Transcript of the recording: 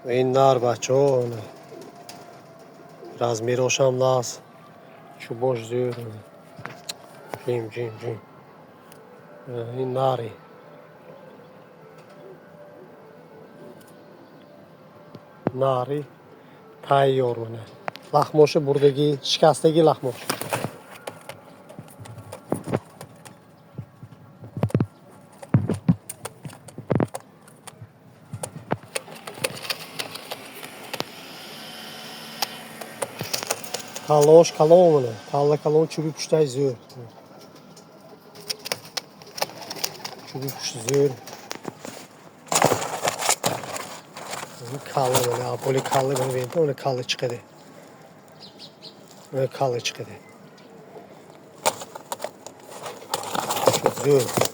این نار بچه ها biraz میروشم لاز چوباش زیر جیم این ناری ناری tayyor mana lahmoshi burdagi shikastdagi lahmosh kalosh kalon mana kalla kalon chubi pushtay zo'r chubi pushti zo'r kalla mana apoli kalla mana endi uni kalla chiqadi uni kalla chiqadi zo'r